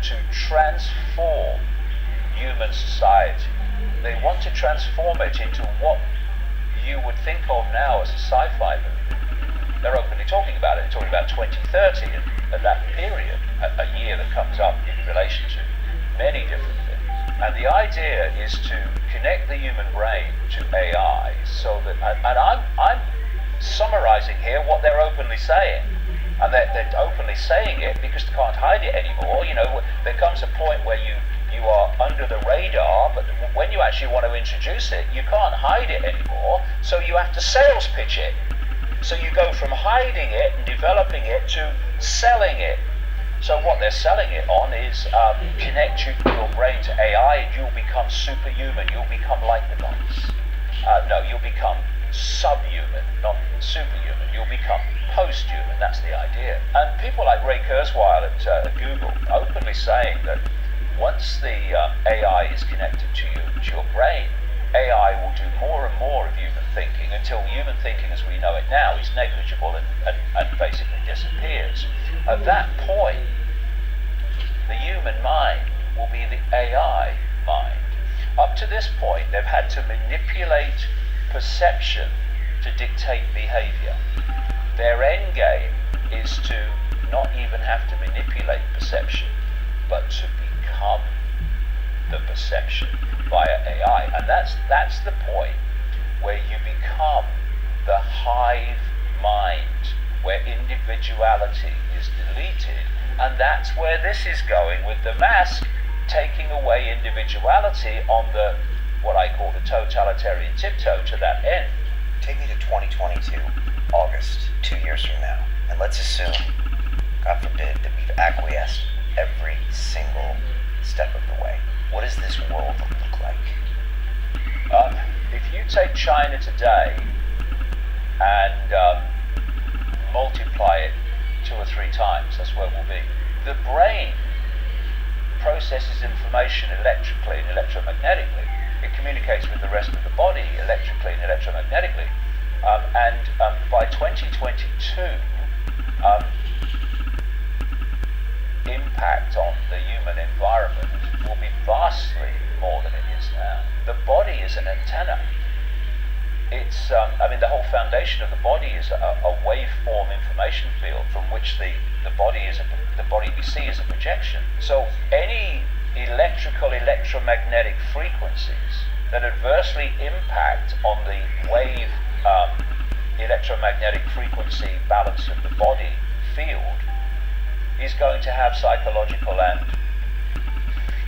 to transform human society. They want to transform it into what you would think of now as a sci-fi movie. They're openly talking about it. They're talking about 2030 and that period, a year that comes up in relation to many different things. And the idea is to connect the human brain to AI so that, and I'm summarizing here what they're openly saying. And they're openly saying it because they can't hide it anymore. You know, there comes a point where you are under the radar, but when you actually want to introduce it, you can't hide it anymore, so you have to sales pitch it. So you go from hiding it and developing it to selling it. So what they're selling it on is connect your brain to AI and you'll become superhuman, you'll become like the gods. No, you'll become subhuman, not superhuman, you'll become post-human, that's the idea. And people like Ray Kurzweil at Google openly saying that once the AI is connected to your brain, AI will do more and more of human thinking until human thinking as we know it now is negligible and basically disappears. At that point, the human mind will be the AI mind. Up to this point, they've had to manipulate perception to dictate behavior. Their end game is to not even have to manipulate perception, but to become the perception via AI. And that's the point where you become the hive mind, where individuality is deleted. And that's where this is going, with the mask taking away individuality on the, what I call the totalitarian tiptoe to that end. Take me to 2022, August, 2 years from now, and let's assume, God forbid, that we've acquiesced every single step of the way. What does this world look like? If you take China today and multiply it 2 or 3 times, that's where we'll be. The brain processes information electrically and electromagnetically. It communicates with the rest of the body electrically and electromagnetically. By 2022, impact on the human environment will be vastly more than it is now. The body is an antenna. It's, the whole foundation of the body is a waveform information field from which the body we see is a projection. So any electromagnetic frequencies that adversely impact on the wave electromagnetic frequency balance of the body field is going to have psychological and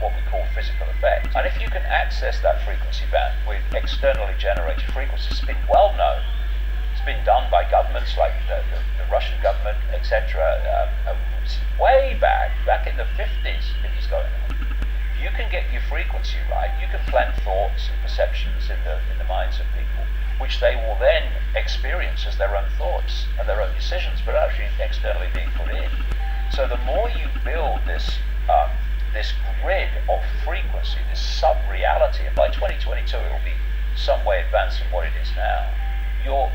what we call physical effects. And if you can access that frequency band with externally generated frequencies, it's been well known. It's been done by governments like the Russian government, etc. Way back in the 50s, it was going on. If you can get your frequency right, you can plant thoughts and perceptions in the minds of people, which they will then experience as their own thoughts and their own decisions, but actually externally being put in. So the more you build this grid of frequency, this sub-reality, and by 2022 it will be some way advanced from what it is now, your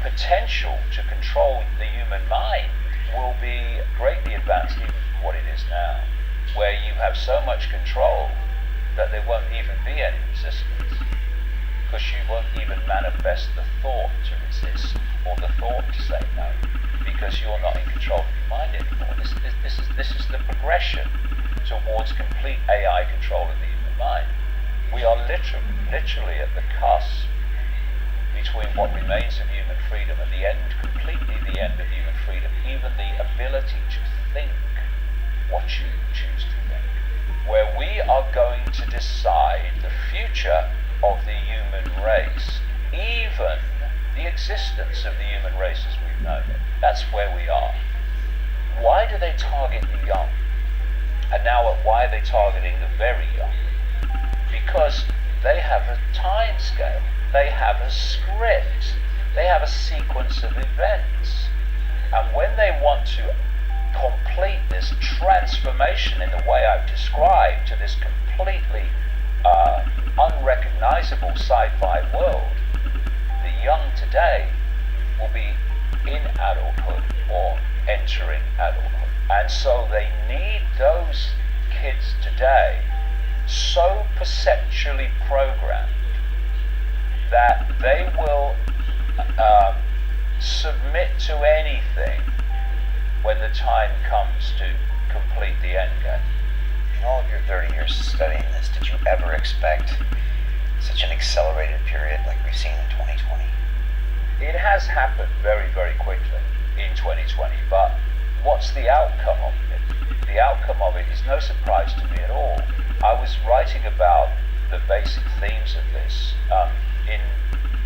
potential to control the human mind will be greatly advanced even from what it is now, where you have so much control that there won't even be any resistance, because you won't even manifest the thought to resist or the thought to say no, because you're not in control of your mind anymore. This is the progression towards complete AI control of the human mind. We are literally at the cusp between what remains of human freedom and the end, completely the end of human freedom, even the ability to think what you choose to think, where we are going to decide the future of the human race, even the existence of the human race as we've known it. That's where we are. Why do they target the young? And now why are they targeting the very young? Because they have a time scale, they have a script, they have a sequence of events. And when they want to complete this transformation in the way I've described to this completely unrecognizable sci-fi world, the young today will be in adulthood or entering adulthood. And so they need those kids today so perceptually programmed that they will submit to anything when the time comes to complete the end game. In all of your 30 years studying this, did you ever expect such an accelerated period like we've seen in 2020? It has happened very, very quickly in 2020, but what's the outcome of it? The outcome of it is no surprise to me at all. I was writing about the basic themes of this in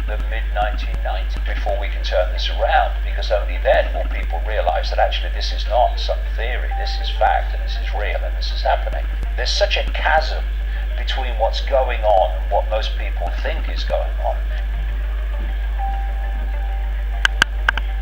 the mid-1990s, before we can turn this around, because only then will people realize that actually this is not some theory, this is fact, and this is real, and this is happening. There's such a chasm between what's going on and what most people think is going on.